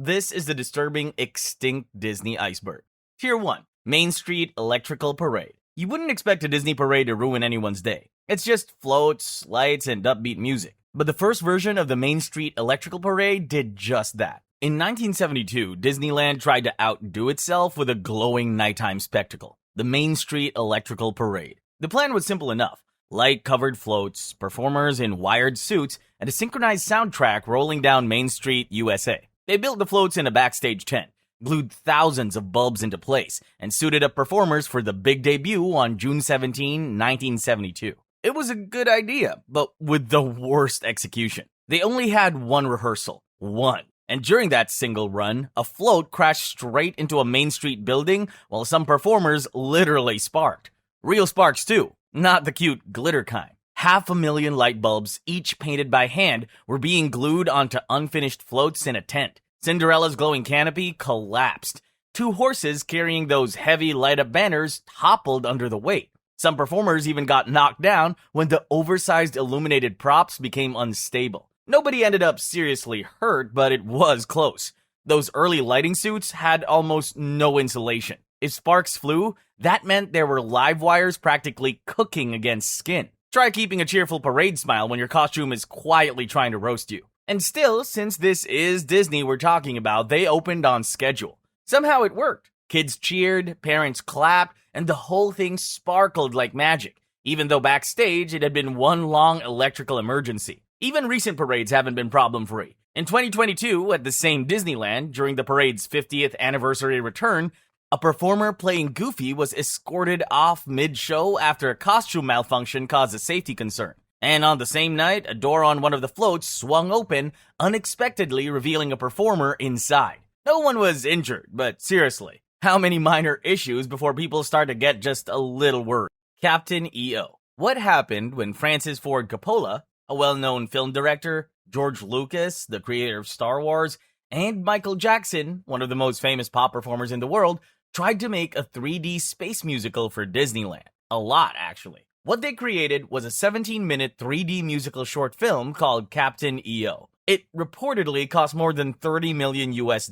This is the disturbing extinct Disney iceberg. Tier 1. Main Street Electrical Parade. You wouldn't expect a Disney parade to ruin anyone's day. It's just floats, lights, and upbeat music. But the first version of the Main Street Electrical Parade did just that. In 1972, Disneyland tried to outdo itself with a glowing nighttime spectacle, the Main Street Electrical Parade. The plan was simple enough. Light-covered floats, performers in wired suits, and a synchronized soundtrack rolling down Main Street, USA. They built the floats in a backstage tent, glued thousands of bulbs into place, and suited up performers for the big debut on June 17, 1972. It was a good idea, but with the worst execution. They only had one rehearsal. One. And during that single run, a float crashed straight into a Main Street building while some performers literally sparked. Real sparks too, not the cute glitter kind. 500,000 light bulbs, each painted by hand, were being glued onto unfinished floats in a tent. Cinderella's glowing canopy collapsed. 2 horses carrying those heavy light-up banners toppled under the weight. Some performers even got knocked down when the oversized illuminated props became unstable. Nobody ended up seriously hurt, but it was close. Those early lighting suits had almost no insulation. If sparks flew, that meant there were live wires practically cooking against skin. Try keeping a cheerful parade smile when your costume is quietly trying to roast you. And still, since this is Disney we're talking about, they opened on schedule. Somehow it worked. Kids cheered, parents clapped, and the whole thing sparkled like magic, even though backstage it had been one long electrical emergency. Even recent parades haven't been problem-free. In 2022, at the same Disneyland, during the parade's 50th anniversary return, a performer playing Goofy was escorted off mid-show after a costume malfunction caused a safety concern. And on the same night, a door on one of the floats swung open, unexpectedly revealing a performer inside. No one was injured, but seriously, how many minor issues before people start to get just a little worried? Captain EO. What happened when Francis Ford Coppola, a well-known film director, George Lucas, the creator of Star Wars, and Michael Jackson, one of the most famous pop performers in the world, tried to make a 3D space musical for Disneyland? A lot, actually. What they created was a 17-minute 3D musical short film called Captain EO. It reportedly cost more than $30 million US,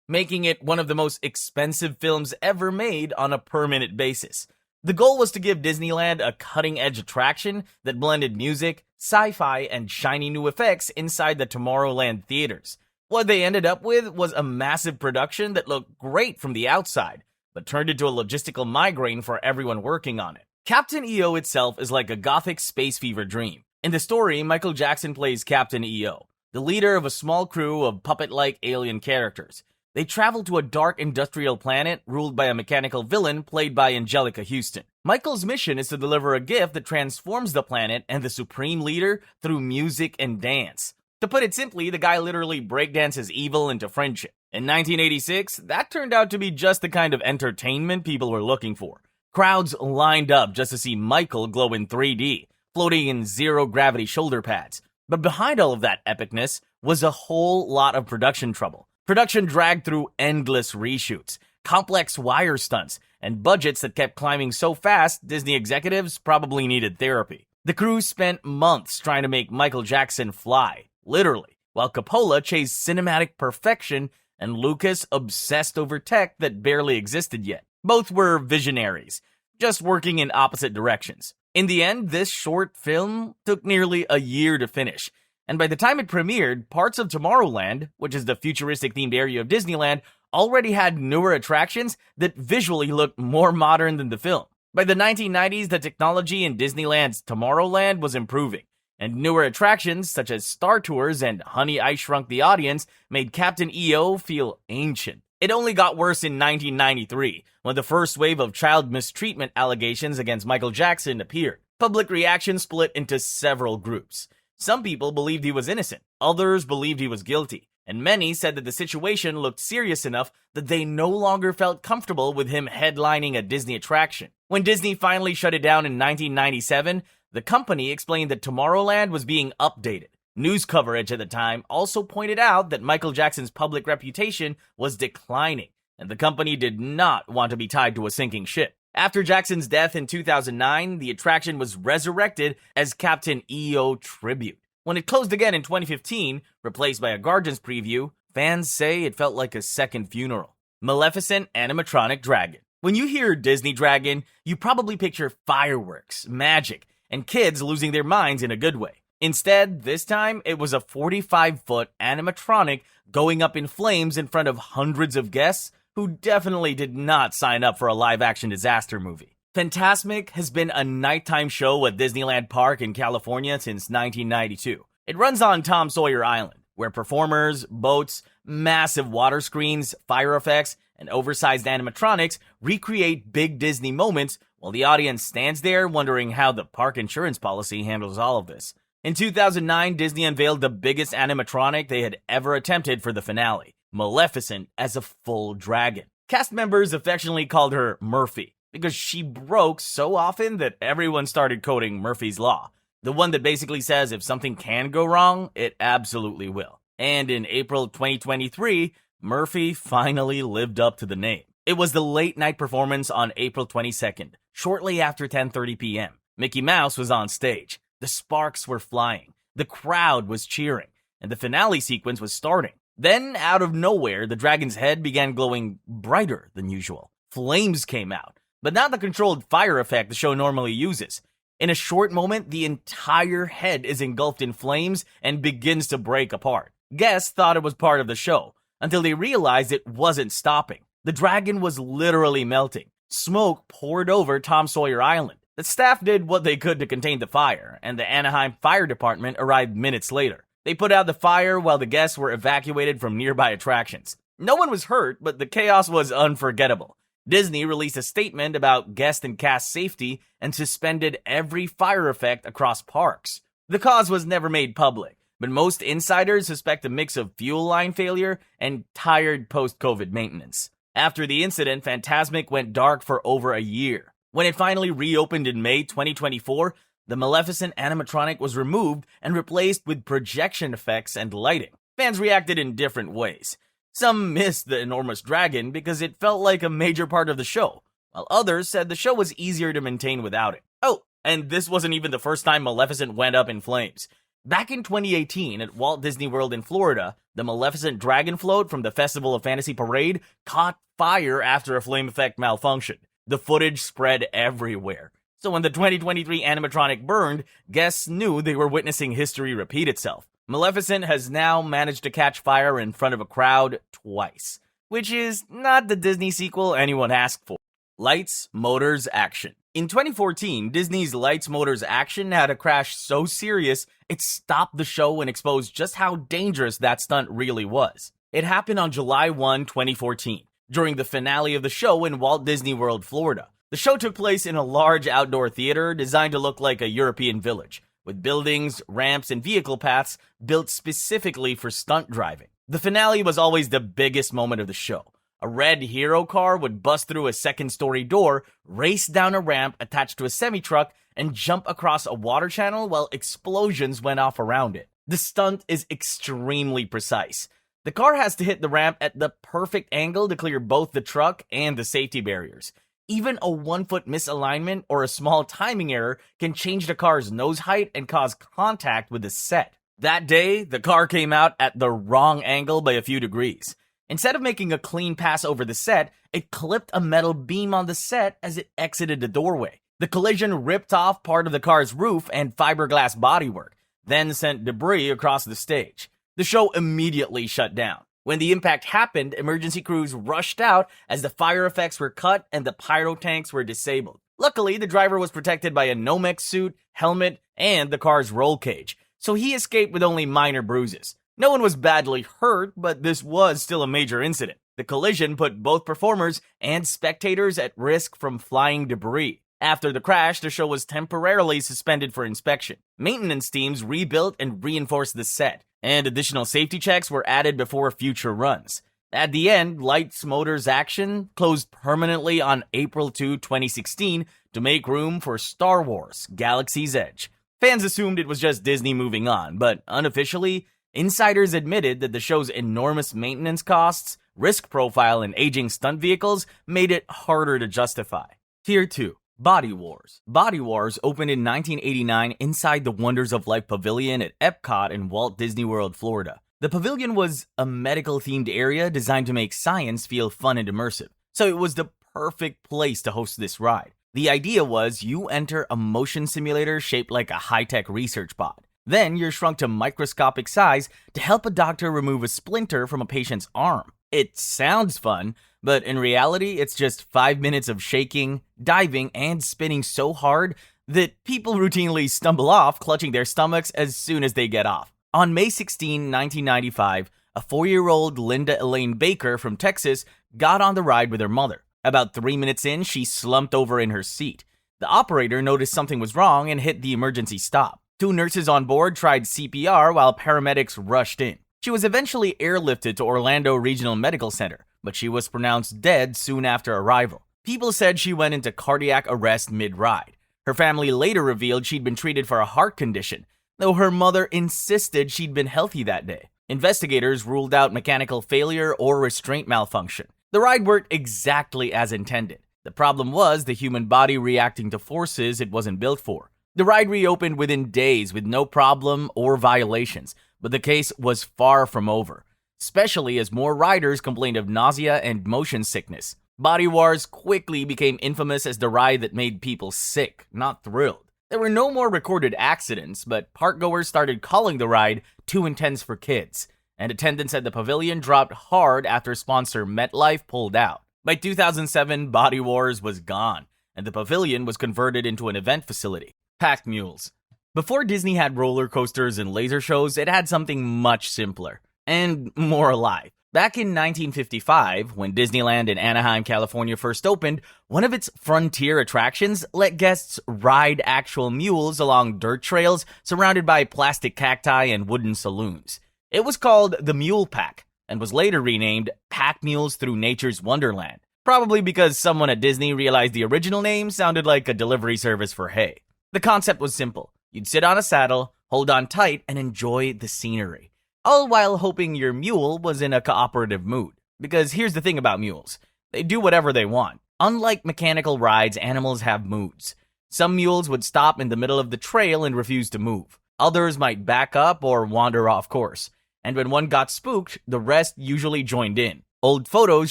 making it one of the most expensive films ever made on a per-minute basis. The goal was to give Disneyland a cutting-edge attraction that blended music, sci-fi, and shiny new effects inside the Tomorrowland theaters. What they ended up with was a massive production that looked great from the outside, but turned into a logistical migraine for everyone working on it. Captain EO itself is like a gothic space fever dream. In the story, Michael Jackson plays Captain EO, the leader of a small crew of puppet-like alien characters. They travel to a dark industrial planet ruled by a mechanical villain played by Angelica Houston. Michael's mission is to deliver a gift that transforms the planet and the supreme leader through music and dance. To put it simply, the guy literally breakdances evil into friendship. In 1986, that turned out to be just the kind of entertainment people were looking for. Crowds lined up just to see Michael glow in 3D, floating in zero-gravity shoulder pads. But behind all of that epicness was a whole lot of production trouble. Production dragged through endless reshoots, complex wire stunts, and budgets that kept climbing so fast Disney executives probably needed therapy. The crew spent months trying to make Michael Jackson fly, literally, while Coppola chased cinematic perfection and Lucas obsessed over tech that barely existed yet. Both were visionaries, just working in opposite directions. In the end, this short film took nearly a year to finish, and by the time it premiered, parts of Tomorrowland, which is the futuristic-themed area of Disneyland, already had newer attractions that visually looked more modern than the film. By the 1990s, the technology in Disneyland's Tomorrowland was improving, and newer attractions such as Star Tours and Honey, I Shrunk the Audience made Captain EO feel ancient. It only got worse in 1993, when the first wave of child mistreatment allegations against Michael Jackson appeared. Public reaction split into several groups. Some people believed he was innocent, others believed he was guilty, and many said that the situation looked serious enough that they no longer felt comfortable with him headlining a Disney attraction. When Disney finally shut it down in 1997, the company explained that Tomorrowland was being updated. News coverage at the time also pointed out that Michael Jackson's public reputation was declining, and the company did not want to be tied to a sinking ship. After Jackson's death in 2009, the attraction was resurrected as Captain EO Tribute. When it closed again in 2015, replaced by a Guardians preview, Fans say it felt like a second funeral. Maleficent Animatronic Dragon. When you hear Disney Dragon, you probably picture fireworks, magic, and kids losing their minds in a good way. Instead, this time, it was a 45-foot animatronic going up in flames in front of hundreds of guests who definitely did not sign up for a live-action disaster movie. Fantasmic has been a nighttime show at Disneyland Park in California since 1992. It runs on Tom Sawyer Island, where performers, boats, massive water screens, fire effects, and oversized animatronics recreate big Disney moments while the audience stands there wondering how the park insurance policy handles all of this. In 2009, Disney unveiled the biggest animatronic they had ever attempted for the finale, Maleficent as a full dragon. Cast members affectionately called her Murphy because she broke so often that everyone started quoting Murphy's Law, the one that basically says if something can go wrong, it absolutely will. And in April 2023, Murphy finally lived up to the name. It was the late night performance on April 22nd, shortly after 10:30 p.m. Mickey Mouse was on stage. The sparks were flying, the crowd was cheering, and the finale sequence was starting. Then, out of nowhere, the dragon's head began glowing brighter than usual. Flames came out, but not the controlled fire effect the show normally uses. In a short moment, the entire head is engulfed in flames and begins to break apart. Guests thought it was part of the show, until they realized it wasn't stopping. The dragon was literally melting. Smoke poured over Tom Sawyer Island. The staff did what they could to contain the fire, and the Anaheim Fire Department arrived minutes later. They put out the fire while the guests were evacuated from nearby attractions. No one was hurt, but the chaos was unforgettable. Disney released a statement about guest and cast safety and suspended every fire effect across parks. The cause was never made public, but most insiders suspect a mix of fuel line failure and tired post-COVID maintenance. After the incident, Fantasmic went dark for over a year. When it finally reopened in May 2024, the Maleficent animatronic was removed and replaced with projection effects and lighting. Fans reacted in different ways. Some missed the enormous dragon because it felt like a major part of the show, while others said the show was easier to maintain without it. Oh, and this wasn't even the first time Maleficent went up in flames. Back in 2018 at Walt Disney World in Florida, the Maleficent Dragon Float from the Festival of Fantasy Parade caught fire after a flame effect malfunctioned. The footage spread everywhere. So when the 2023 animatronic burned, guests knew they were witnessing history repeat itself. Maleficent has now managed to catch fire in front of a crowd twice, which is not the Disney sequel anyone asked for. Lights, Motors, Action. In 2014, Disney's Lights, Motors, Action had a crash so serious it stopped the show and exposed just how dangerous that stunt really was. It happened on July 1, 2014, during the finale of the show in Walt Disney World, Florida. The show took place in a large outdoor theater designed to look like a European village, with buildings, ramps, and vehicle paths built specifically for stunt driving. The finale was always the biggest moment of the show. A red hero car would bust through a second-story door, race down a ramp attached to a semi-truck, and jump across a water channel while explosions went off around it. The stunt is extremely precise. The car has to hit the ramp at the perfect angle to clear both the truck and the safety barriers. Even a 1-foot misalignment or a small timing error can change the car's nose height and cause contact with the set. That day, the car came out at the wrong angle by a few degrees. Instead of making a clean pass over the set, it clipped a metal beam on the set as it exited the doorway. The collision ripped off part of the car's roof and fiberglass bodywork, then sent debris across the stage. The show immediately shut down. When the impact happened, emergency crews rushed out as the fire effects were cut and the pyro tanks were disabled. Luckily, the driver was protected by a Nomex suit, helmet, and the car's roll cage, so he escaped with only minor bruises. No one was badly hurt, but this was still a major incident. The collision put both performers and spectators at risk from flying debris. After the crash, the show was temporarily suspended for inspection. Maintenance teams rebuilt and reinforced the set, and additional safety checks were added before future runs. At the end, Lights, Motors, Action closed permanently on April 2, 2016 to make room for Star Wars: Galaxy's Edge. Fans assumed it was just Disney moving on, but unofficially, insiders admitted that the show's enormous maintenance costs, risk profile, and aging stunt vehicles made it harder to justify. Tier 2. Body Wars. Body Wars opened in 1989 inside the Wonders of Life Pavilion at Epcot in Walt Disney World, Florida. The pavilion was a medical-themed area designed to make science feel fun and immersive, so it was the perfect place to host this ride. The idea was you enter a motion simulator shaped like a high-tech research pod. Then you're shrunk to microscopic size to help a doctor remove a splinter from a patient's arm. It sounds fun, but in reality, it's just 5 minutes of shaking, diving, and spinning so hard that people routinely stumble off, clutching their stomachs as soon as they get off. On May 16, 1995, a 4-year-old Linda Elaine Baker from Texas got on the ride with her mother. About 3 minutes in, she slumped over in her seat. The operator noticed something was wrong and hit the emergency stop. 2 nurses on board tried CPR while paramedics rushed in. She was eventually airlifted to Orlando Regional Medical Center, but she was pronounced dead soon after arrival. People said she went into cardiac arrest mid-ride. Her family later revealed she'd been treated for a heart condition, though her mother insisted she'd been healthy that day. Investigators ruled out mechanical failure or restraint malfunction. The ride worked exactly as intended. The problem was the human body reacting to forces it wasn't built for. The ride reopened within days with no problem or violations, but the case was far from over, especially as more riders complained of nausea and motion sickness. Body Wars quickly became infamous as the ride that made people sick, not thrilled. There were no more recorded accidents, but parkgoers started calling the ride too intense for kids, and attendance at the pavilion dropped hard after sponsor MetLife pulled out. By 2007, Body Wars was gone, and the pavilion was converted into an event facility. Packed Mules. Before Disney had roller coasters and laser shows, it had something much simpler and more alive. Back in 1955, when Disneyland in Anaheim, California first opened, one of its frontier attractions let guests ride actual mules along dirt trails surrounded by plastic cacti and wooden saloons. It was called the Mule Pack and was later renamed Pack Mules Through Nature's Wonderland, probably because someone at Disney realized the original name sounded like a delivery service for hay. The concept was simple. You'd sit on a saddle, hold on tight, and enjoy the scenery, all while hoping your mule was in a cooperative mood. Because here's the thing about mules. They do whatever they want. Unlike mechanical rides, animals have moods. Some mules would stop in the middle of the trail and refuse to move. Others might back up or wander off course. And when one got spooked, the rest usually joined in. Old photos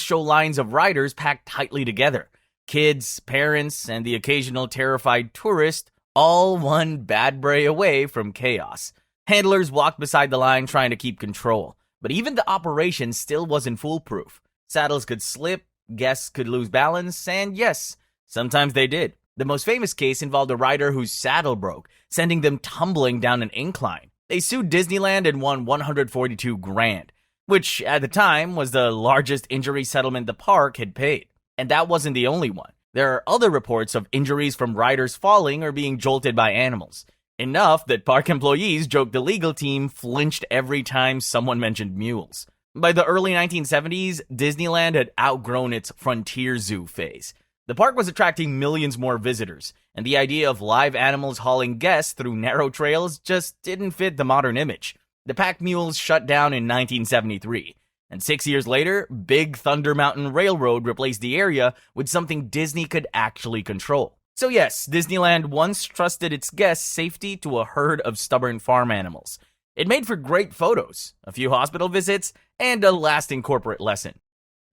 show lines of riders packed tightly together. Kids, parents, and the occasional terrified tourist, all one bad bray away from chaos. Handlers walked beside the line trying to keep control, but even the operation still wasn't foolproof. Saddles could slip, guests could lose balance, and yes, sometimes they did. The most famous case involved a rider whose saddle broke, sending them tumbling down an incline. They sued Disneyland and won $142 grand, which at the time was the largest injury settlement the park had paid. And that wasn't the only one. There are other reports of injuries from riders falling or being jolted by animals. Enough that park employees joked the legal team flinched every time someone mentioned mules. By the early 1970s, Disneyland had outgrown its Frontier Zoo phase. The park was attracting millions more visitors, and the idea of live animals hauling guests through narrow trails just didn't fit the modern image. The pack mules shut down in 1973. And 6 years later, Big Thunder Mountain Railroad replaced the area with something Disney could actually control. So yes, Disneyland once trusted its guests' safety to a herd of stubborn farm animals. It made for great photos, a few hospital visits, and a lasting corporate lesson.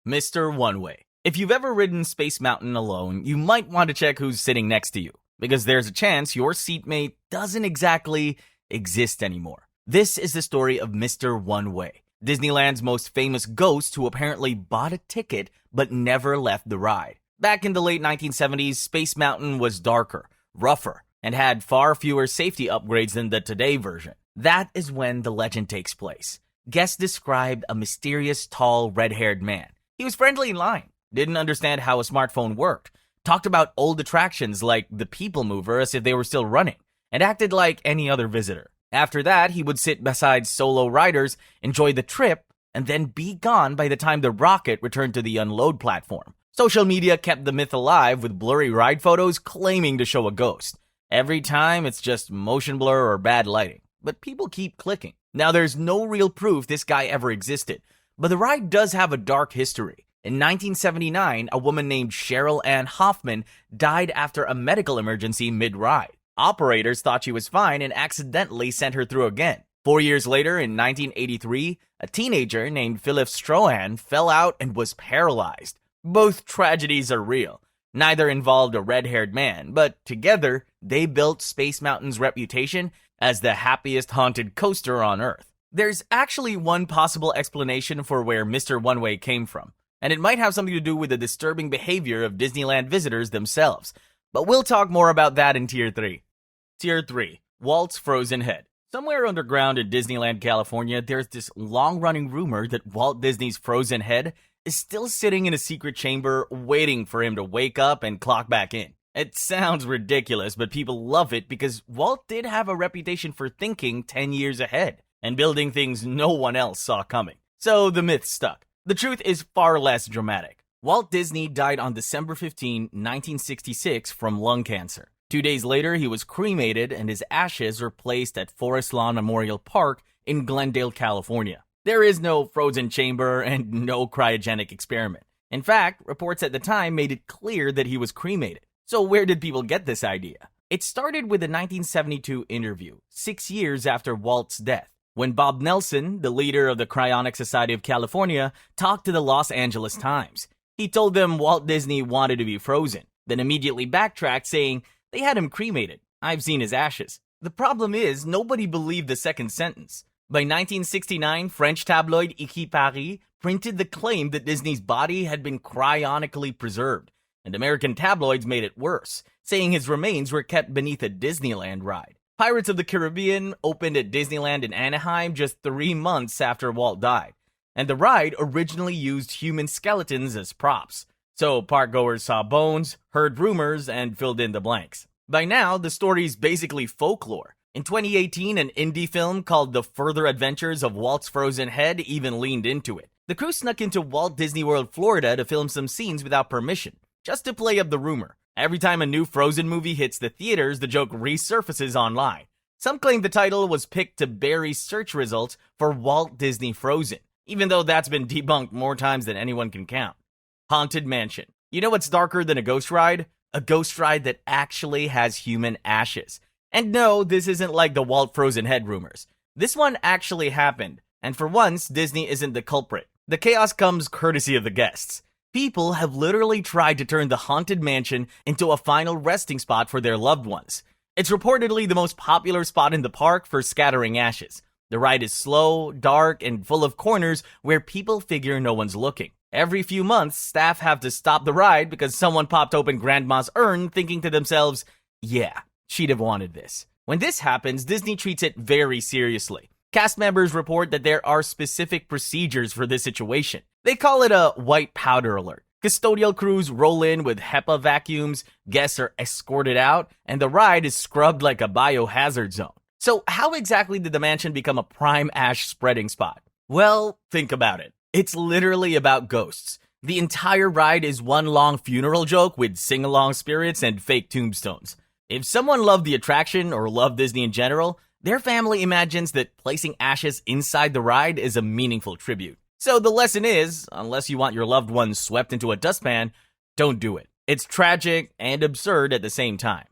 Mr. Oneway. If you've ever ridden Space Mountain alone, you might want to check who's sitting next to you, because there's a chance your seatmate doesn't exactly exist anymore. This is the story of Mr. Oneway, Disneyland's most famous ghost who apparently bought a ticket but never left the ride. Back in the late 1970s, Space Mountain was darker, rougher, and had far fewer safety upgrades than the Today version. That is when the legend takes place. Guests described a mysterious, tall, red-haired man. He was friendly in line, didn't understand how a smartphone worked, talked about old attractions like the PeopleMover as if they were still running, and acted like any other visitor. After that, he would sit beside solo riders, enjoy the trip, and then be gone by the time the rocket returned to the unload platform. Social media kept the myth alive with blurry ride photos claiming to show a ghost. Every time, it's just motion blur or bad lighting. But people keep clicking. Now, there's no real proof this guy ever existed, but the ride does have a dark history. In 1979, a woman named Cheryl Ann Hoffman died after a medical emergency mid-ride. Operators thought she was fine and accidentally sent her through again. 4 years later, in 1983, a teenager named Philip Strohan fell out and was paralyzed. Both tragedies are real. Neither involved a red-haired man, but together, they built Space Mountain's reputation as the happiest haunted coaster on Earth. There's actually one possible explanation for where Mr. Oneway came from, and it might have something to do with the disturbing behavior of Disneyland visitors themselves. But we'll talk more about that in Tier 3. Tier 3. Walt's Frozen Head. Somewhere underground in Disneyland, California, there's this long-running rumor that Walt Disney's frozen head is still sitting in a secret chamber waiting for him to wake up and clock back in. It sounds ridiculous, but people love it because Walt did have a reputation for thinking 10 years ahead and building things no one else saw coming. So the myth stuck. The truth is far less dramatic. Walt Disney died on December 15, 1966 from lung cancer. 2 days later, he was cremated and his ashes were placed at Forest Lawn Memorial Park in Glendale, California. There is no frozen chamber and no cryogenic experiment. In fact, reports at the time made it clear that he was cremated. So where did people get this idea? It started with a 1972 interview, 6 years after Walt's death, when Bob Nelson, the leader of the Cryonic Society of California, talked to the Los Angeles Times. He told them Walt Disney wanted to be frozen, then immediately backtracked saying they had him cremated. I've seen his ashes. The problem is, nobody believed the second sentence. By 1969, French tabloid Paris printed the claim that Disney's body had been cryonically preserved, and American tabloids made it worse, saying his remains were kept beneath a Disneyland ride. Pirates of the Caribbean opened at Disneyland in Anaheim just 3 months after Walt died, and the ride originally used human skeletons as props. So parkgoers saw bones, heard rumors, and filled in the blanks. By now, the story's basically folklore. In 2018, an indie film called The Further Adventures of Walt's Frozen Head even leaned into it. The crew snuck into Walt Disney World, Florida to film some scenes without permission, just to play up the rumor. Every time a new Frozen movie hits the theaters, the joke resurfaces online. Some claim the title was picked to bury search results for Walt Disney Frozen, even though that's been debunked more times than anyone can count. Haunted Mansion. You know what's darker than a ghost ride? A ghost ride that actually has human ashes. And no, this isn't like the Walt Frozen Head rumors. This one actually happened, and for once, Disney isn't the culprit. The chaos comes courtesy of the guests. People have literally tried to turn the Haunted Mansion into a final resting spot for their loved ones. It's reportedly the most popular spot in the park for scattering ashes. The ride is slow, dark, and full of corners where people figure no one's looking. Every few months, staff have to stop the ride because someone popped open Grandma's urn thinking to themselves, yeah, she'd have wanted this. When this happens, Disney treats it very seriously. Cast members report that there are specific procedures for this situation. They call it a white powder alert. Custodial crews roll in with HEPA vacuums, guests are escorted out, and the ride is scrubbed like a biohazard zone. So how exactly did the mansion become a prime ash spreading spot? Well, think about it. It's literally about ghosts. The entire ride is one long funeral joke with sing-along spirits and fake tombstones. If someone loved the attraction or loved Disney in general, their family imagines that placing ashes inside the ride is a meaningful tribute. So the lesson is, unless you want your loved ones swept into a dustpan, don't do it. It's tragic and absurd at the same time.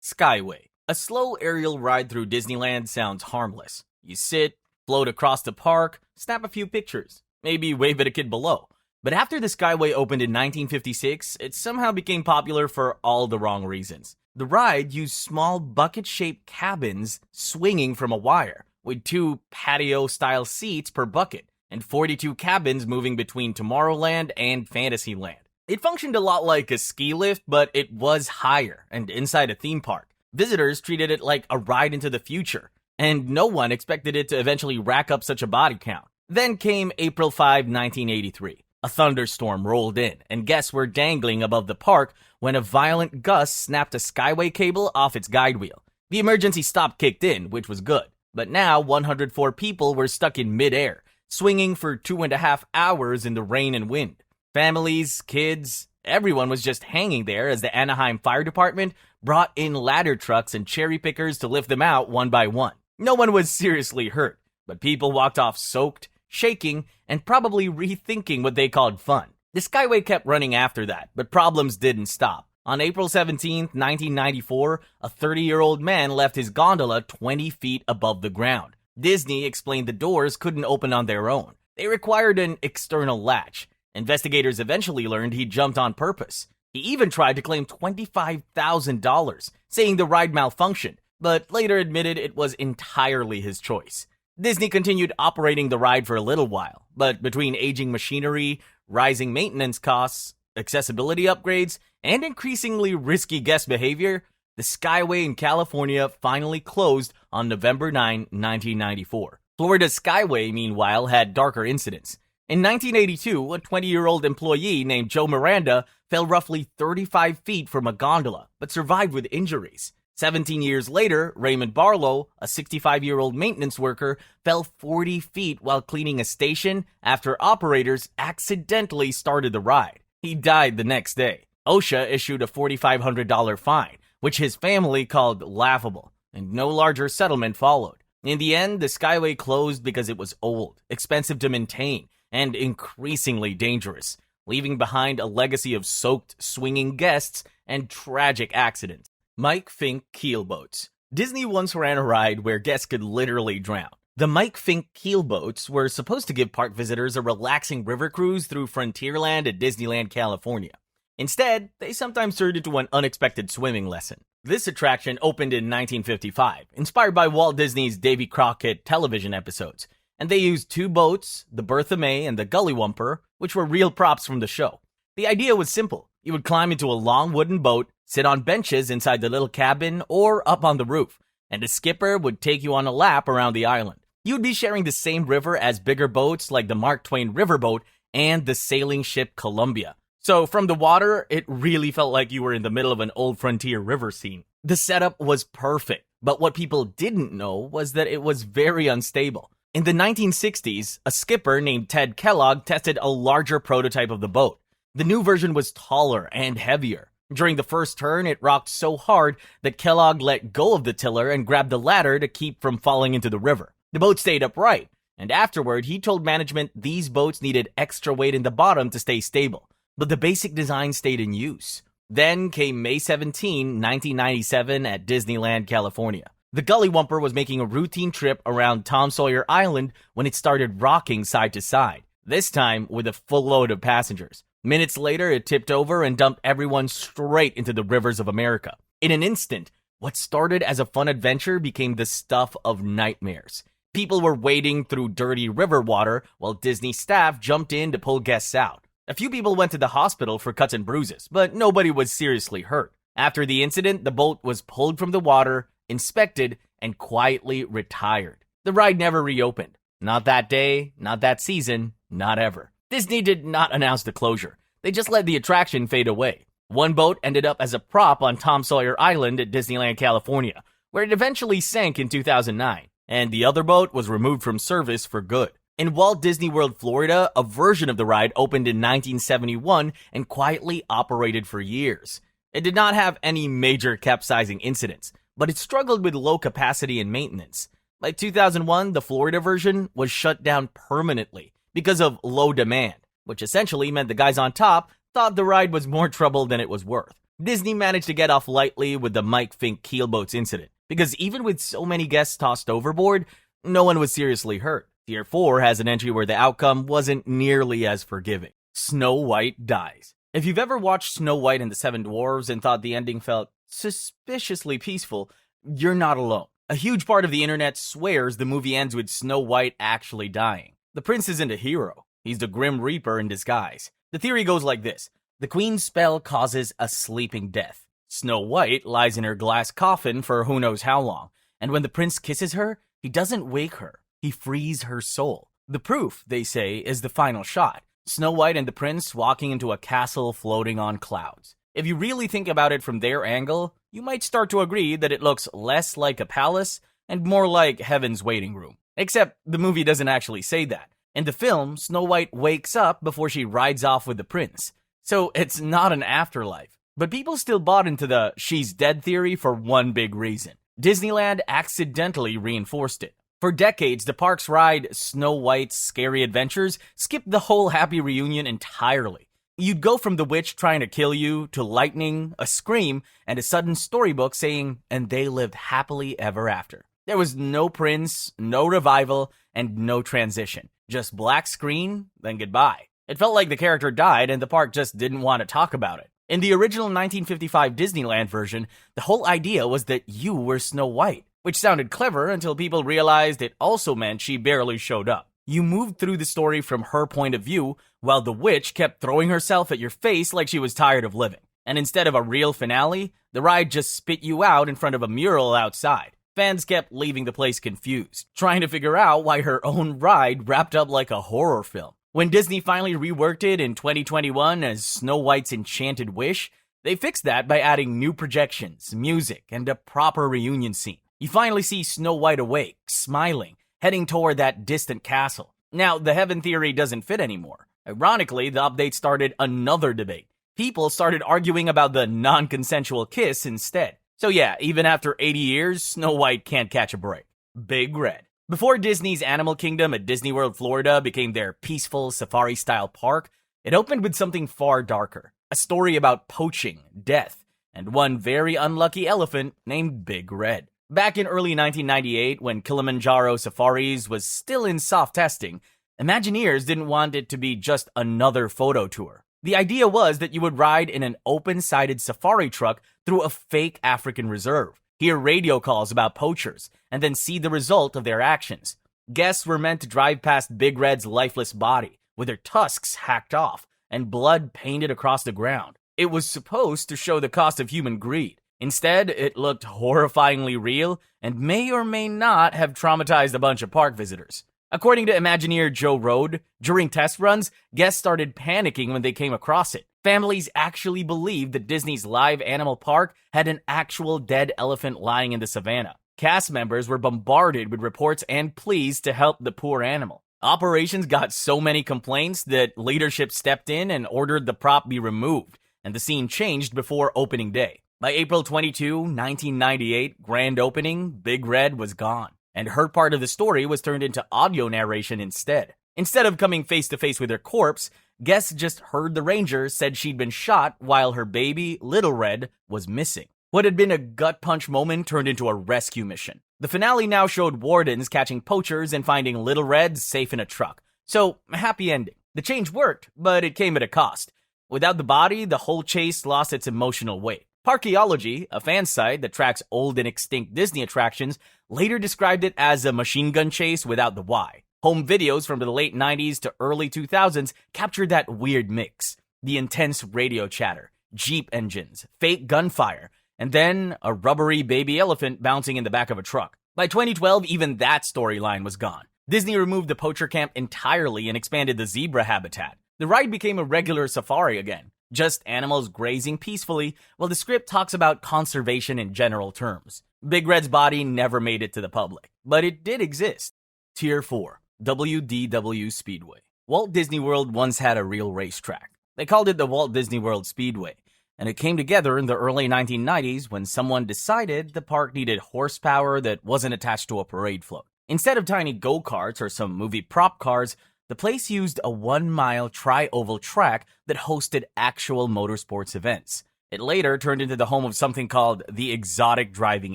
Skyway. A slow aerial ride through Disneyland sounds harmless. You sit, float across the park, snap a few pictures. Maybe wave at a kid below. But after the Skyway opened in 1956, it somehow became popular for all the wrong reasons. The ride used small bucket-shaped cabins swinging from a wire, with 2 patio-style seats per bucket, and 42 cabins moving between Tomorrowland and Fantasyland. It functioned a lot like a ski lift, but it was higher and inside a theme park. Visitors treated it like a ride into the future, and no one expected it to eventually rack up such a body count. Then came April 5, 1983. A thunderstorm rolled in, and guests were dangling above the park when a violent gust snapped a Skyway cable off its guide wheel. The emergency stop kicked in, which was good, but now 104 people were stuck in midair, swinging for 2.5 hours in the rain and wind. Families, kids, everyone was just hanging there as the Anaheim Fire Department brought in ladder trucks and cherry pickers to lift them out one by one. No one was seriously hurt, but people walked off soaked, shaking, and probably rethinking what they called fun. The Skyway kept running after that, but problems didn't stop. On April 17, 1994, a 30-year-old man left his gondola 20 feet above the ground. Disney explained the doors couldn't open on their own. They required an external latch. Investigators eventually learned he jumped on purpose. He even tried to claim $25,000, saying the ride malfunctioned, but later admitted it was entirely his choice. Disney continued operating the ride for a little while, but between aging machinery, rising maintenance costs, accessibility upgrades, and increasingly risky guest behavior, the Skyway in California finally closed on November 9, 1994. Florida's Skyway, meanwhile, had darker incidents. In 1982, a 20-year-old employee named Joe Miranda fell roughly 35 feet from a gondola, but survived with injuries. 17 years later, Raymond Barlow, a 65-year-old maintenance worker, fell 40 feet while cleaning a station after operators accidentally started the ride. He died the next day. OSHA issued a $4,500 fine, which his family called laughable, and no larger settlement followed. In the end, the Skyway closed because it was old, expensive to maintain, and increasingly dangerous, leaving behind a legacy of soaked, swinging guests and tragic accidents. Mike Fink Keel boats. Disney once ran a ride where guests could literally drown. The Mike Fink Keel boats were supposed to give park visitors a relaxing river cruise through Frontierland at Disneyland, California. Instead, they sometimes turned into an unexpected swimming lesson. This attraction opened in 1955, inspired by Walt Disney's Davy Crockett television episodes, and they used two boats, the Bertha May and the Gullywumper, which were real props from the show. The idea was simple. You would climb into a long wooden boat, sit on benches inside the little cabin or up on the roof, and the skipper would take you on a lap around the island. You would be sharing the same river as bigger boats like the Mark Twain Riverboat and the sailing ship Columbia. So from the water, it really felt like you were in the middle of an old frontier river scene. The setup was perfect, but what people didn't know was that it was very unstable. In the 1960s, a skipper named Ted Kellogg tested a larger prototype of the boat. The new version was taller and heavier. During the first turn, it rocked so hard that Kellogg let go of the tiller and grabbed the ladder to keep from falling into the river. The boat stayed upright, and afterward, he told management these boats needed extra weight in the bottom to stay stable, but the basic design stayed in use. Then came May 17, 1997 at Disneyland, California. The Gullywumper was making a routine trip around Tom Sawyer Island when it started rocking side to side, this time with a full load of passengers. Minutes later, it tipped over and dumped everyone straight into the rivers of America. In an instant, what started as a fun adventure became the stuff of nightmares. People were wading through dirty river water while Disney staff jumped in to pull guests out. A few people went to the hospital for cuts and bruises, but nobody was seriously hurt. After the incident, the boat was pulled from the water, inspected, and quietly retired. The ride never reopened. Not that day, not that season, not ever. Disney did not announce the closure. They just let the attraction fade away. One boat ended up as a prop on Tom Sawyer Island at Disneyland, California, where it eventually sank in 2009, and the other boat was removed from service for good. In Walt Disney World, Florida, a version of the ride opened in 1971 and quietly operated for years. It did not have any major capsizing incidents, but it struggled with low capacity and maintenance. By 2001, the Florida version was shut down permanently because of low demand, which essentially meant the guys on top thought the ride was more trouble than it was worth. Disney managed to get off lightly with the Mike Fink keelboats incident, because even with so many guests tossed overboard, no one was seriously hurt. Tier 4 has an entry where the outcome wasn't nearly as forgiving. Snow White dies. If you've ever watched Snow White and the Seven Dwarfs and thought the ending felt suspiciously peaceful, you're not alone. A huge part of the internet swears the movie ends with Snow White actually dying. The prince isn't a hero. He's the Grim Reaper in disguise. The theory goes like this. The queen's spell causes a sleeping death. Snow White lies in her glass coffin for who knows how long, and when the prince kisses her, he doesn't wake her. He frees her soul. The proof, they say, is the final shot. Snow White and the prince walking into a castle floating on clouds. If you really think about it from their angle, you might start to agree that it looks less like a palace and more like heaven's waiting room. Except the movie doesn't actually say that. In the film, Snow White wakes up before she rides off with the prince. So it's not an afterlife. But people still bought into the she's dead theory for one big reason. Disneyland accidentally reinforced it. For decades, the park's ride Snow White's Scary Adventures skipped the whole happy reunion entirely. You'd go from the witch trying to kill you to lightning, a scream, and a sudden storybook saying, and they lived happily ever after. There was no Prince, no revival, and no transition. Just black screen, then goodbye. It felt like the character died and the park just didn't want to talk about it. In the original 1955 Disneyland version, the whole idea was that you were Snow White, which sounded clever until people realized it also meant she barely showed up. You moved through the story from her point of view, while the witch kept throwing herself at your face like she was tired of living. And instead of a real finale, the ride just spit you out in front of a mural outside. Fans kept leaving the place confused, trying to figure out why her own ride wrapped up like a horror film. When Disney finally reworked it in 2021 as Snow White's Enchanted Wish, they fixed that by adding new projections, music, and a proper reunion scene. You finally see Snow White awake, smiling, heading toward that distant castle. Now, the heaven theory doesn't fit anymore. Ironically, the update started another debate. People started arguing about the non-consensual kiss instead. So yeah, even after 80 years, Snow White can't catch a break. Big Red. Before Disney's Animal Kingdom at Disney World, Florida became their peaceful safari-style park, it opened with something far darker. A story about poaching, death, and one very unlucky elephant named Big Red. Back in early 1998, when Kilimanjaro Safaris was still in soft testing, Imagineers didn't want it to be just another photo tour. The idea was that you would ride in an open-sided safari truck through a fake African reserve, hear radio calls about poachers, and then see the result of their actions. Guests were meant to drive past Big Red's lifeless body, with her tusks hacked off and blood painted across the ground. It was supposed to show the cost of human greed. Instead, it looked horrifyingly real and may or may not have traumatized a bunch of park visitors. According to Imagineer Joe Rode, during test runs, guests started panicking when they came across it. Families actually believed that Disney's live animal park had an actual dead elephant lying in the savannah. Cast members were bombarded with reports and pleas to help the poor animal. Operations got so many complaints that leadership stepped in and ordered the prop be removed, and the scene changed before opening day. By April 22, 1998, grand opening, Big Red was gone, and her part of the story was turned into audio narration instead. Instead of coming face to face with her corpse, guests just heard the ranger said she'd been shot while her baby, Little Red, was missing. What had been a gut punch moment turned into a rescue mission. The finale now showed wardens catching poachers and finding Little Red safe in a truck. So, happy ending. The change worked, but it came at a cost. Without the body, the whole chase lost its emotional weight. Parkeology, a fan site that tracks old and extinct Disney attractions, later described it as a machine gun chase without the why. Home videos from the late 90s to early 2000s captured that weird mix. The intense radio chatter, Jeep engines, fake gunfire, and then a rubbery baby elephant bouncing in the back of a truck. By 2012, even that storyline was gone. Disney removed the poacher camp entirely and expanded the zebra habitat. The ride became a regular safari again, just animals grazing peacefully, while the script talks about conservation in general terms. Big Red's body never made it to the public, but it did exist. Tier 4. WDW Speedway. Walt Disney World once had a real racetrack. They called it the Walt Disney World Speedway, and it came together in the early 1990s when someone decided the park needed horsepower that wasn't attached to a parade float. Instead of tiny go-karts or some movie prop cars, the place used a 1-mile tri-oval track that hosted actual motorsports events. It later turned into the home of something called the Exotic Driving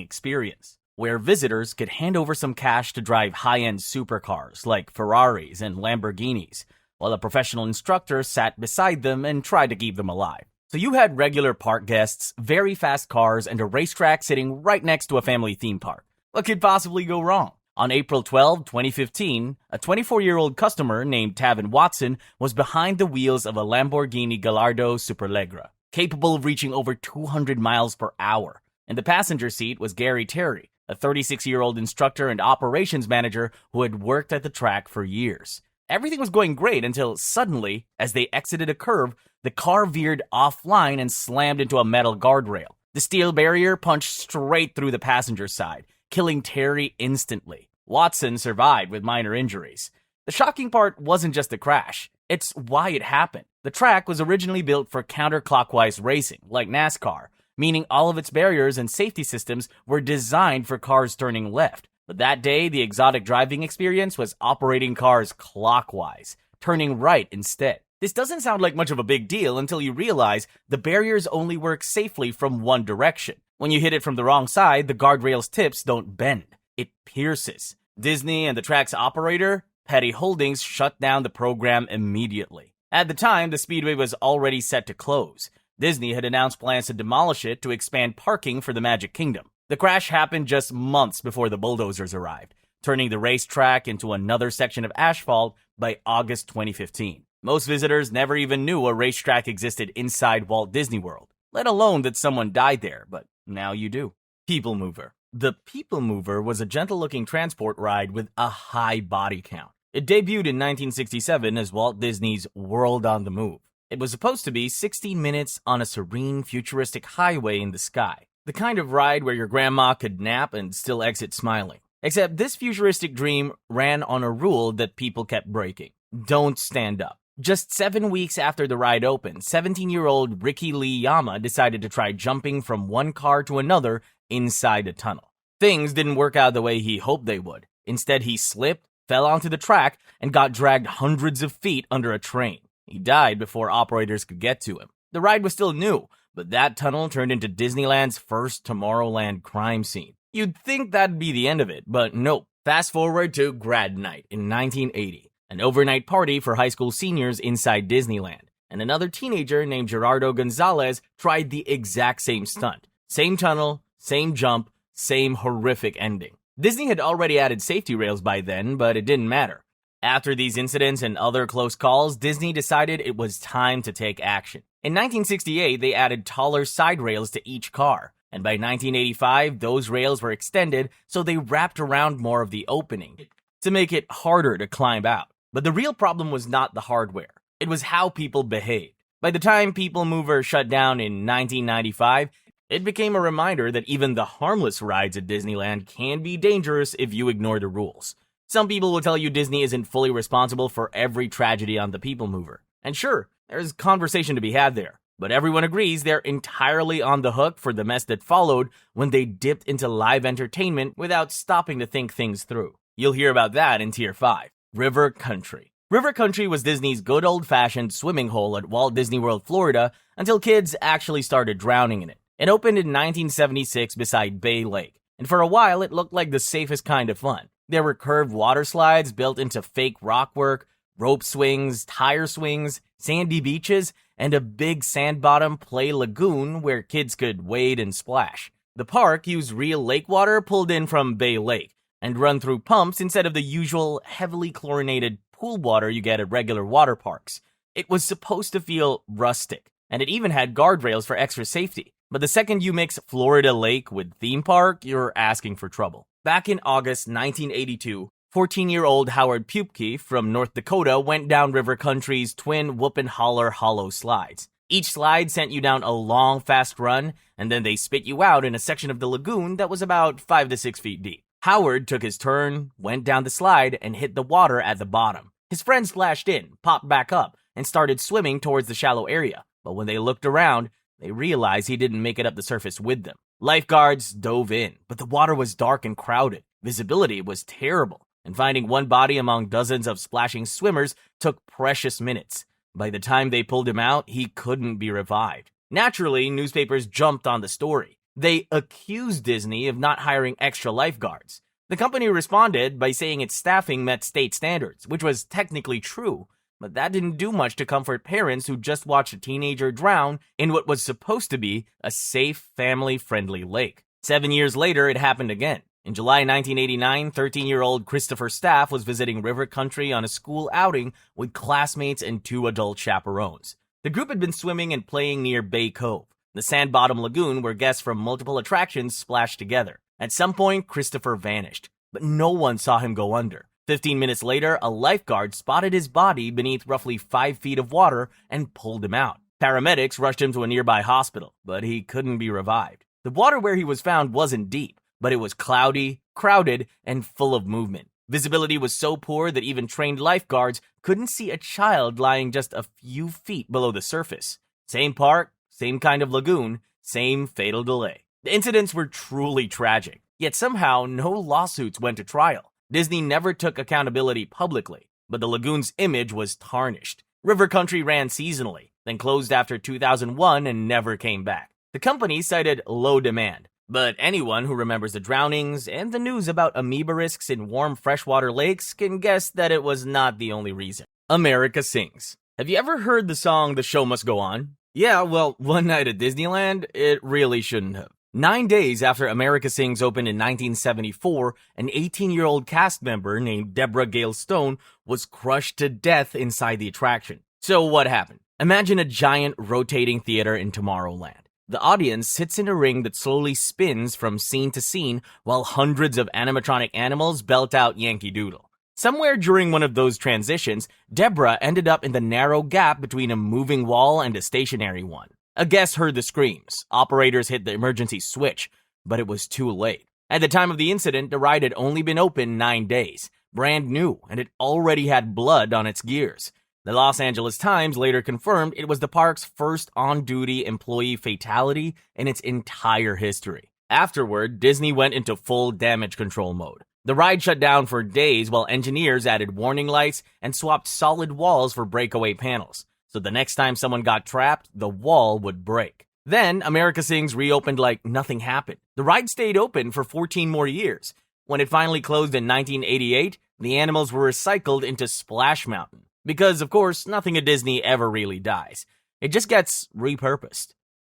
Experience, where visitors could hand over some cash to drive high-end supercars like Ferraris and Lamborghinis, while a professional instructor sat beside them and tried to keep them alive. So you had regular park guests, very fast cars, and a racetrack sitting right next to a family theme park. What could possibly go wrong? On April 12, 2015, a 24-year-old customer named Tavin Watson was behind the wheels of a Lamborghini Gallardo Superleggera, capable of reaching over 200 miles per hour. In the passenger seat was Gary Terry, a 36-year-old instructor and operations manager who had worked at the track for years. Everything was going great until suddenly, as they exited a curve, the car veered offline and slammed into a metal guardrail. The steel barrier punched straight through the passenger side, killing Terry instantly. Watson survived with minor injuries. The shocking part wasn't just the crash, it's why it happened. The track was originally built for counterclockwise racing, like NASCAR, meaning all of its barriers and safety systems were designed for cars turning left. But that day, the Exotic Driving Experience was operating cars clockwise, turning right instead. This doesn't sound like much of a big deal until you realize the barriers only work safely from one direction. When you hit it from the wrong side, the guardrail's tips don't bend. it pierces. Disney and the track's operator, Petty Holdings, shut down the program immediately. At the time, the Speedway was already set to close. Disney had announced plans to demolish it to expand parking for the Magic Kingdom. The crash happened just months before the bulldozers arrived, turning the racetrack into another section of asphalt by August 2015. Most visitors never even knew a racetrack existed inside Walt Disney World, let alone that someone died there, but now you do. PeopleMover. The PeopleMover was a gentle-looking transport ride with a high body count. It debuted in 1967 as Walt Disney's World on the Move. It was supposed to be 60 minutes on a serene, futuristic highway in the sky. The kind of ride where your grandma could nap and still exit smiling. Except this futuristic dream ran on a rule that people kept breaking. Don't stand up. Just 7 weeks after the ride opened, 17-year-old Ricky Lee Yama decided to try jumping from one car to another inside a tunnel. Things didn't work out the way he hoped they would. Instead, he slipped, fell onto the track, and got dragged hundreds of feet under a train. He died before operators could get to him. The ride was still new, but that tunnel turned into Disneyland's first Tomorrowland crime scene. You'd think that'd be the end of it, but nope. Fast forward to Grad Night in 1980, an overnight party for high school seniors inside Disneyland, and another teenager named Gerardo Gonzalez tried the exact same stunt. Same tunnel, same jump, same horrific ending. Disney had already added safety rails by then, but it didn't matter. After these incidents and other close calls, Disney decided it was time to take action. In 1968, they added taller side rails to each car, and by 1985, those rails were extended so they wrapped around more of the opening to make it harder to climb out. But the real problem was not the hardware. It was how people behaved. By the time PeopleMover shut down in 1995, it became a reminder that even the harmless rides at Disneyland can be dangerous if you ignore the rules. Some people will tell you Disney isn't fully responsible for every tragedy on the PeopleMover. And sure, there's conversation to be had there. But everyone agrees they're entirely on the hook for the mess that followed when they dipped into live entertainment without stopping to think things through. You'll hear about that in Tier 5. River Country. River Country was Disney's good old-fashioned swimming hole at Walt Disney World, Florida, until kids actually started drowning in it. It opened in 1976 beside Bay Lake, and for a while it looked like the safest kind of fun. There were curved water slides built into fake rockwork, rope swings, tire swings, sandy beaches, and a big sand-bottom play lagoon where kids could wade and splash. The park used real lake water pulled in from Bay Lake and run through pumps instead of the usual heavily chlorinated pool water you get at regular water parks. It was supposed to feel rustic, and it even had guardrails for extra safety. But the second you mix Florida Lake with theme park, you're asking for trouble. Back in August 1982, 14-year-old Howard Pupke from North Dakota went down River Country's twin Whoop and Holler hollow slides. Each slide sent you down a long, fast run, and then they spit you out in a section of the lagoon that was about 5 to 6 feet deep. Howard took his turn, went down the slide, and hit the water at the bottom. His friends splashed in, popped back up, and started swimming towards the shallow area. But when they looked around, they realized he didn't make it up the surface with them. Lifeguards dove in, but the water was dark and crowded. Visibility was terrible, and finding one body among dozens of splashing swimmers took precious minutes. By the time they pulled him out, he couldn't be revived. Naturally, newspapers jumped on the story. They accused Disney of not hiring extra lifeguards. The company responded by saying its staffing met state standards, which was technically true, but that didn't do much to comfort parents who just watched a teenager drown in what was supposed to be a safe, family-friendly lake. 7 years later, it happened again. In July 1989, 13-year-old Christopher Staff was visiting River Country on a school outing with classmates and 2 adult chaperones. The group had been swimming and playing near Bay Cove, the sand-bottom lagoon where guests from multiple attractions splashed together. At some point, Christopher vanished, but no one saw him go under. 15 minutes later, a lifeguard spotted his body beneath roughly 5 feet of water and pulled him out. Paramedics rushed him to a nearby hospital, but he couldn't be revived. The water where he was found wasn't deep, but it was cloudy, crowded, and full of movement. Visibility was so poor that even trained lifeguards couldn't see a child lying just a few feet below the surface. Same park, same kind of lagoon, same fatal delay. The incidents were truly tragic, yet somehow no lawsuits went to trial. Disney never took accountability publicly, but the lagoon's image was tarnished. River Country ran seasonally, then closed after 2001 and never came back. The company cited low demand, But anyone who remembers the drownings and the news about amoeba risks in warm freshwater lakes can guess that it was not the only reason. America Sings. Have you ever heard the song The Show Must Go On? Yeah, well, one night at Disneyland, it really shouldn't have. 9 days after America Sings opened in 1974, an 18-year-old cast member named Deborah Gale Stone was crushed to death inside the attraction. So what happened? Imagine a giant rotating theater in Tomorrowland. The audience sits in a ring that slowly spins from scene to scene while hundreds of animatronic animals belt out Yankee Doodle. Somewhere during one of those transitions, Deborah ended up in the narrow gap between a moving wall and a stationary one. A guest heard the screams. Operators hit the emergency switch, but it was too late. At the time of the incident, the ride had only been open 9 days, brand new, and it already had blood on its gears. The Los Angeles Times later confirmed it was the park's first on-duty employee fatality in its entire history. Afterward, Disney went into full damage control mode. The ride shut down for days while engineers added warning lights and swapped solid walls for breakaway panels. So the next time someone got trapped, the wall would break. Then, America Sings reopened like nothing happened. The ride stayed open for 14 more years. When it finally closed in 1988, the animals were recycled into Splash Mountain. Because, of course, nothing at Disney ever really dies. It just gets repurposed.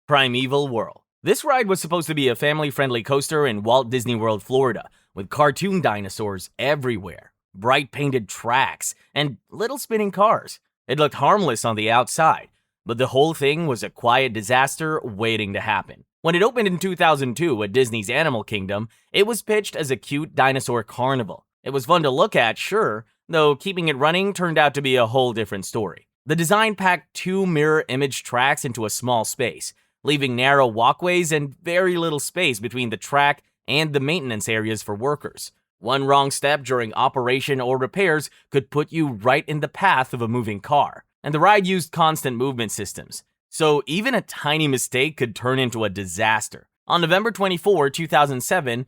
Primeval Whirl. This ride was supposed to be a family-friendly coaster in Walt Disney World, Florida, with cartoon dinosaurs everywhere, bright painted tracks, and little spinning cars. It looked harmless on the outside, but the whole thing was a quiet disaster waiting to happen. When it opened in 2002 at Disney's Animal Kingdom, it was pitched as a cute dinosaur carnival. It was fun to look at, sure, though keeping it running turned out to be a whole different story. The design packed 2 mirror image tracks into a small space, leaving narrow walkways and very little space between the track and the maintenance areas for workers. One wrong step during operation or repairs could put you right in the path of a moving car. And the ride used constant movement systems, so even a tiny mistake could turn into a disaster. On November 24, 2007,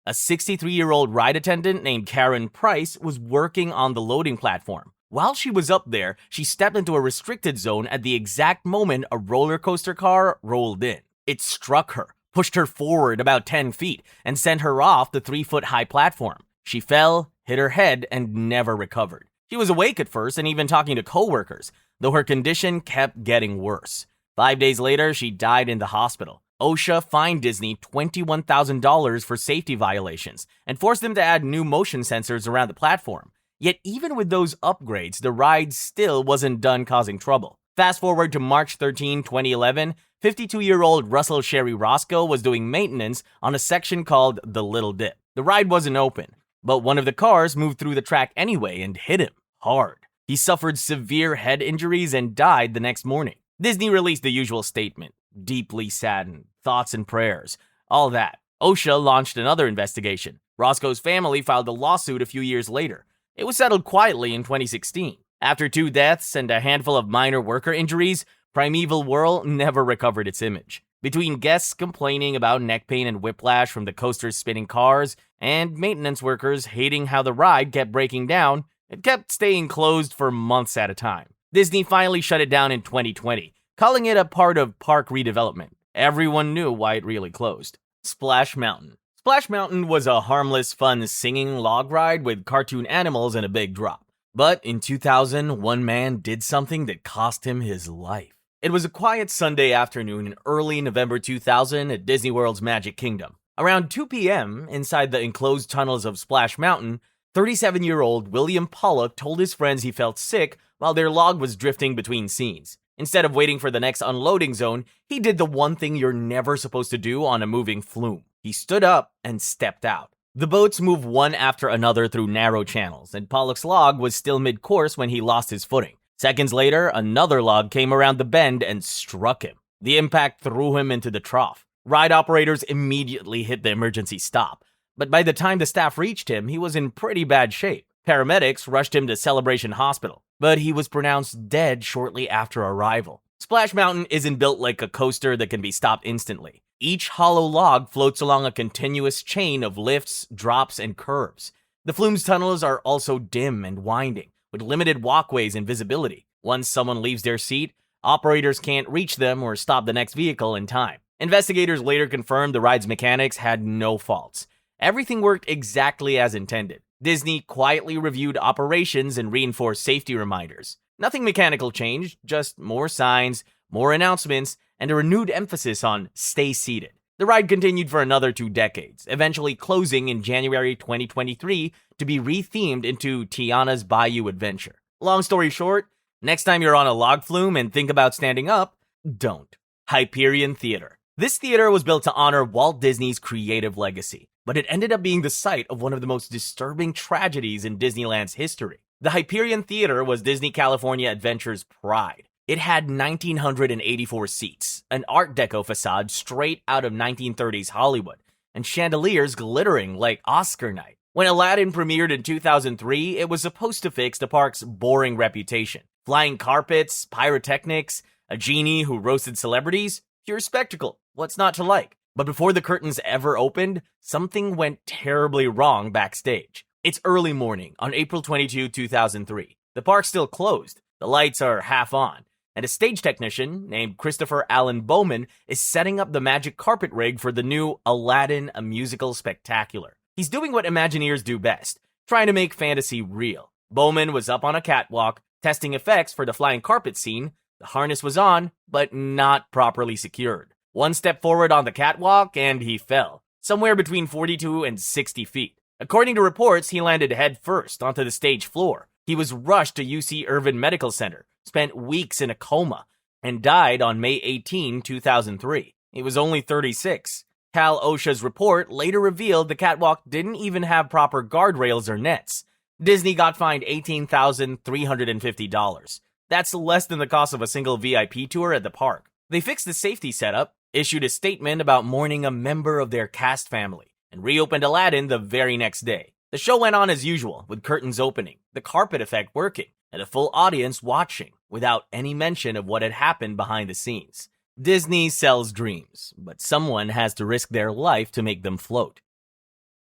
a 63-year-old ride attendant named Karen Price was working on the loading platform. While she was up there, she stepped into a restricted zone at the exact moment a roller coaster car rolled in. It struck her, pushed her forward about 10 feet, and sent her off the 3-foot-high platform. She fell, hit her head, and never recovered. She was awake at first and even talking to coworkers, though her condition kept getting worse. 5 days later, she died in the hospital. OSHA fined Disney $21,000 for safety violations and forced them to add new motion sensors around the platform. Yet even with those upgrades, the ride still wasn't done causing trouble. Fast forward to March 13, 2011, 52-year-old Russell Sherry Roscoe was doing maintenance on a section called the Little Dip. The ride wasn't open, but one of the cars moved through the track anyway and hit him hard. He suffered severe head injuries and died the next morning. Disney released the usual statement, deeply saddened, thoughts and prayers, all that. OSHA launched another investigation. Roscoe's family filed a lawsuit a few years later. It was settled quietly in 2016. After 2 deaths and a handful of minor worker injuries, Primeval Whirl never recovered its image. Between guests complaining about neck pain and whiplash from the coaster's spinning cars, and maintenance workers hating how the ride kept breaking down, it kept staying closed for months at a time. Disney finally shut it down in 2020, calling it a part of park redevelopment. Everyone knew why it really closed. Splash Mountain. Splash Mountain was a harmless, fun singing log ride with cartoon animals and a big drop. But in 2000, one man did something that cost him his life. It was a quiet Sunday afternoon in early November 2000 at Disney World's Magic Kingdom. Around 2 p.m., inside the enclosed tunnels of Splash Mountain, 37-year-old William Pollock told his friends he felt sick while their log was drifting between scenes. Instead of waiting for the next unloading zone, he did the one thing you're never supposed to do on a moving flume. He stood up and stepped out. The boats moved one after another through narrow channels, and Pollock's log was still mid-course when he lost his footing. Seconds later, another log came around the bend and struck him. The impact threw him into the trough. Ride operators immediately hit the emergency stop, but by the time the staff reached him, he was in pretty bad shape. Paramedics rushed him to Celebration Hospital, but he was pronounced dead shortly after arrival. Splash Mountain isn't built like a coaster that can be stopped instantly. Each hollow log floats along a continuous chain of lifts, drops, and curves. The flume's tunnels are also dim and winding, with limited walkways and visibility. Once someone leaves their seat, operators can't reach them or stop the next vehicle in time. Investigators later confirmed the ride's mechanics had no faults. Everything worked exactly as intended. Disney quietly reviewed operations and reinforced safety reminders. Nothing mechanical changed, just more signs, more announcements, and a renewed emphasis on stay seated. The ride continued for another 2 decades, eventually closing in January 2023 to be rethemed into Tiana's Bayou Adventure. Long story short, next time you're on a log flume and think about standing up, don't. Hyperion Theater. This theater was built to honor Walt Disney's creative legacy, but it ended up being the site of one of the most disturbing tragedies in Disneyland's history. The Hyperion Theater was Disney California Adventure's pride. It had 1,984 seats, an Art Deco facade straight out of 1930s Hollywood, and chandeliers glittering like Oscar night. When Aladdin premiered in 2003, it was supposed to fix the park's boring reputation. Flying carpets, pyrotechnics, a genie who roasted celebrities, pure spectacle. What's not to like? But before the curtains ever opened, something went terribly wrong backstage. It's early morning on April 22, 2003. The park's still closed. The lights are half on, and a stage technician named Christopher Allen Bowman is setting up the magic carpet rig for the new Aladdin, a Musical Spectacular. He's doing what Imagineers do best, trying to make fantasy real. Bowman was up on a catwalk, testing effects for the flying carpet scene. The harness was on, but not properly secured. One step forward on the catwalk, and he fell, somewhere between 42 and 60 feet. According to reports, he landed head first onto the stage floor. He was rushed to UC Irvine Medical Center, spent weeks in a coma, and died on May 18, 2003. He was only 36. Cal OSHA's report later revealed the catwalk didn't even have proper guardrails or nets. Disney got fined $18,350. That's less than the cost of a single VIP tour at the park. They fixed the safety setup, issued a statement about mourning a member of their cast family, and reopened Aladdin the very next day. The show went on as usual, with curtains opening, the carpet effect working, and a full audience watching, without any mention of what had happened behind the scenes. Disney sells dreams, but someone has to risk their life to make them float.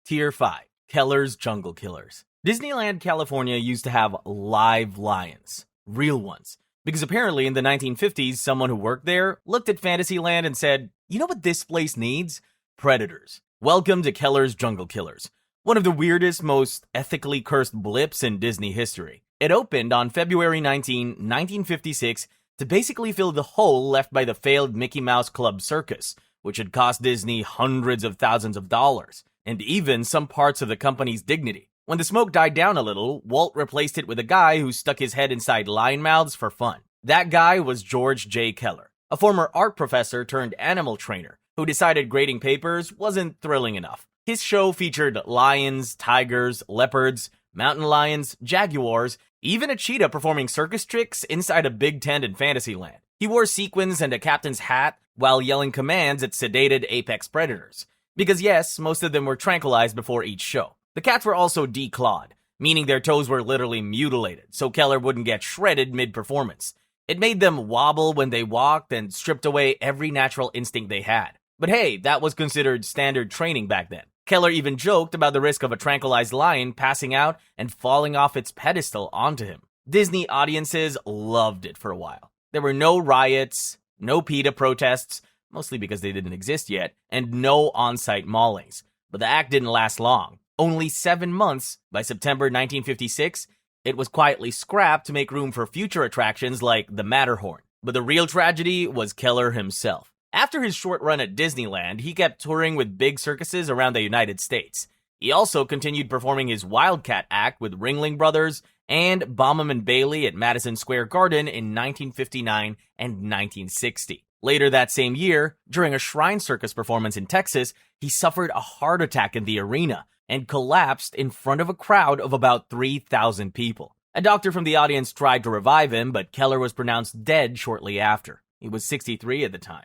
Tier 5. Keller's Jungle Killers. Disneyland California used to have live lions, real ones, because apparently in the 1950s, someone who worked there looked at Fantasyland and said, "You know what this place needs? Predators." Welcome to Keller's Jungle Killers, one of the weirdest, most ethically cursed blips in Disney history. It opened on February 19, 1956, to basically fill the hole left by the failed Mickey Mouse Club Circus, which had cost Disney hundreds of thousands of dollars, and even some parts of the company's dignity. When the smoke died down a little, Walt replaced it with a guy who stuck his head inside lion mouths for fun. That guy was George J. Keller, a former art professor turned animal trainer, who decided grading papers wasn't thrilling enough. His show featured lions, tigers, leopards, mountain lions, jaguars, even a cheetah performing circus tricks inside a big tent in Fantasyland. He wore sequins and a captain's hat while yelling commands at sedated apex predators. Because yes, most of them were tranquilized before each show. The cats were also declawed, meaning their toes were literally mutilated, so Keller wouldn't get shredded mid-performance. It made them wobble when they walked and stripped away every natural instinct they had. But hey, that was considered standard training back then. Keller even joked about the risk of a tranquilized lion passing out and falling off its pedestal onto him. Disney audiences loved it for a while. There were no riots, no PETA protests, mostly because they didn't exist yet, and no on-site maulings. But the act didn't last long. Only 7 months, by September 1956, it was quietly scrapped to make room for future attractions like the Matterhorn. But the real tragedy was Keller himself. After his short run at Disneyland, he kept touring with big circuses around the United States. He also continued performing his Wildcat act with Ringling Brothers and Bauman and Bailey at Madison Square Garden in 1959 and 1960. Later that same year, during a Shrine Circus performance in Texas, he suffered a heart attack in the arena and collapsed in front of a crowd of about 3,000 people. A doctor from the audience tried to revive him, but Keller was pronounced dead shortly after. He was 63 at the time.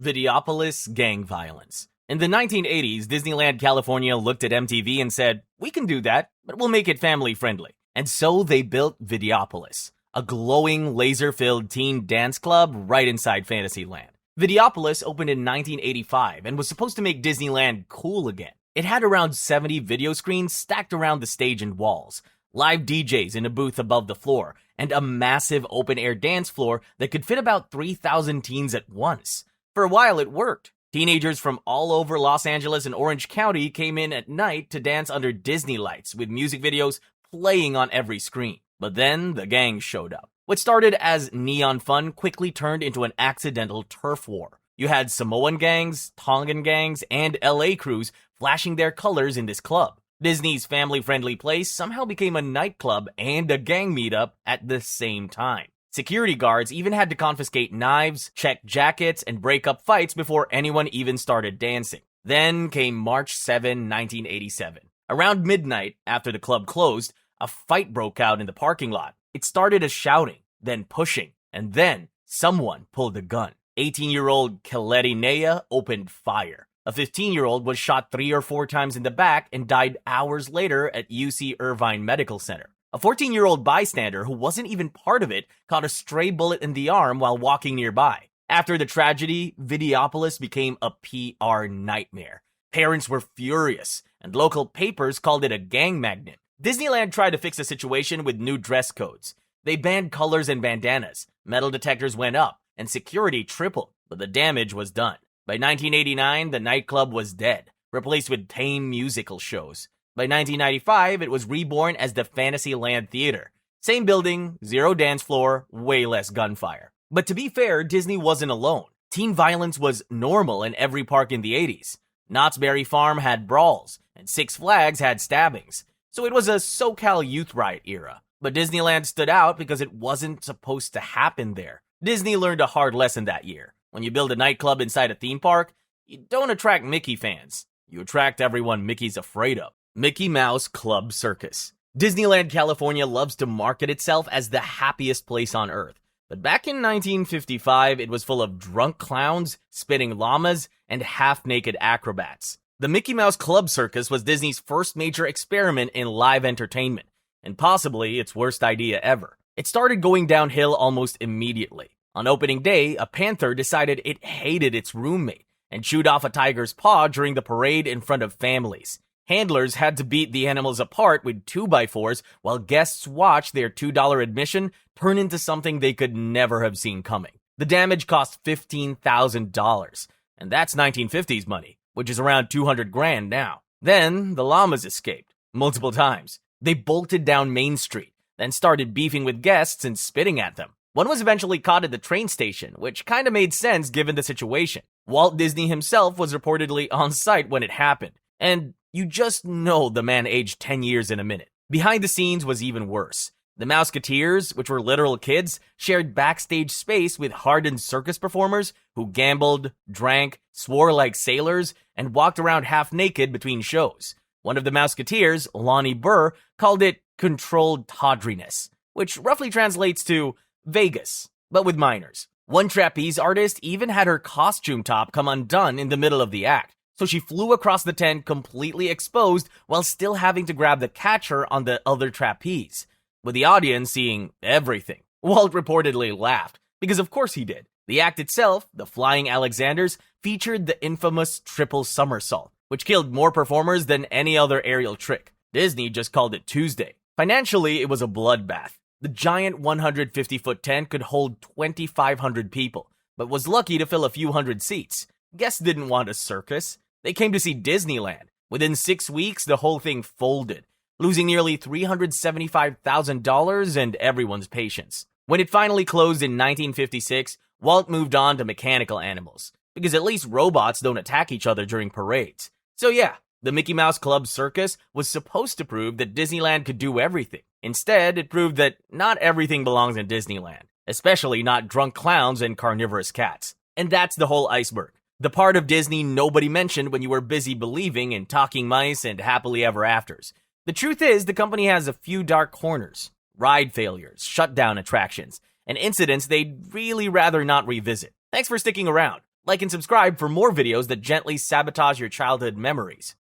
Videopolis gang violence. In the 1980s, Disneyland California looked at MTV and said, "We can do that, but we'll make it family-friendly." And so they built Videopolis, a glowing, laser-filled teen dance club right inside Fantasyland. Videopolis opened in 1985 and was supposed to make Disneyland cool again. It had around 70 video screens stacked around the stage and walls, live DJs in a booth above the floor, and a massive open-air dance floor that could fit about 3,000 teens at once. For a while it worked. Teenagers from all over Los Angeles and Orange County came in at night to dance under Disney lights with music videos playing on every screen. But then the gang showed up. What started as neon fun quickly turned into an accidental turf war. You had Samoan gangs, Tongan gangs, and LA crews flashing their colors in this club. Disney's family-friendly place somehow became a nightclub and a gang meetup at the same time. Security guards even had to confiscate knives, check jackets, and break up fights before anyone even started dancing. Then came March 7, 1987. Around midnight, after the club closed, a fight broke out in the parking lot. It started as shouting, then pushing, and then someone pulled a gun. 18-year-old Keller Nea opened fire. A 15-year-old was shot 3 or 4 times in the back and died hours later at UC Irvine Medical Center. A 14-year-old bystander who wasn't even part of it caught a stray bullet in the arm while walking nearby. After the tragedy, Videopolis became a PR nightmare. Parents were furious, and local papers called it a gang magnet. Disneyland tried to fix the situation with new dress codes. They banned colors and bandanas, metal detectors went up, and security tripled, but the damage was done. By 1989, the nightclub was dead, replaced with tame musical shows. By 1995, it was reborn as the Fantasyland Theater. Same building, zero dance floor, way less gunfire. But to be fair, Disney wasn't alone. Teen violence was normal in every park in the 80s. Knott's Berry Farm had brawls, and Six Flags had stabbings. So it was a SoCal youth riot era. But Disneyland stood out because it wasn't supposed to happen there. Disney learned a hard lesson that year. When you build a nightclub inside a theme park, you don't attract Mickey fans. You attract everyone Mickey's afraid of. Mickey Mouse Club Circus. Disneyland California loves to market itself as the happiest place on earth. But back in 1955, it was full of drunk clowns, spinning llamas, and half-naked acrobats. The Mickey Mouse Club Circus was Disney's first major experiment in live entertainment, and possibly its worst idea ever. It started going downhill almost immediately. On opening day, a panther decided it hated its roommate and chewed off a tiger's paw during the parade in front of families. Handlers had to beat the animals apart with 2x4s while guests watched their $2 admission turn into something they could never have seen coming. The damage cost $15,000, and that's 1950s money, which is around $200,000 now. Then the llamas escaped, multiple times. They bolted down Main Street, then started beefing with guests and spitting at them. One was eventually caught at the train station, which kinda made sense given the situation. Walt Disney himself was reportedly on site when it happened, and you just know the man aged 10 years in a minute. Behind the scenes was even worse. The Mouseketeers, which were literal kids, shared backstage space with hardened circus performers who gambled, drank, swore like sailors, and walked around half naked between shows. One of the Mouseketeers, Lonnie Burr, called it controlled tawdriness, which roughly translates to Vegas, but with minors. One trapeze artist even had her costume top come undone in the middle of the act, so she flew across the tent completely exposed while still having to grab the catcher on the other trapeze, with the audience seeing everything. Walt reportedly laughed, because of course he did. The act itself, the Flying Alexanders, featured the infamous triple somersault, which killed more performers than any other aerial trick. Disney just called it Tuesday. Financially, it was a bloodbath. The giant 150-foot tent could hold 2,500 people, but was lucky to fill a few hundred seats. Guests didn't want a circus. They came to see Disneyland. Within 6 weeks, the whole thing folded, losing nearly $375,000 and everyone's patience. When it finally closed in 1956, Walt moved on to mechanical animals, because at least robots don't attack each other during parades. So yeah, the Mickey Mouse Club Circus was supposed to prove that Disneyland could do everything. Instead, it proved that not everything belongs in Disneyland, especially not drunk clowns and carnivorous cats. And that's the whole iceberg. The part of Disney nobody mentioned when you were busy believing in talking mice and happily ever afters. The truth is, the company has a few dark corners, ride failures, shutdown attractions, and incidents they'd really rather not revisit. Thanks for sticking around. Like and subscribe for more videos that gently sabotage your childhood memories.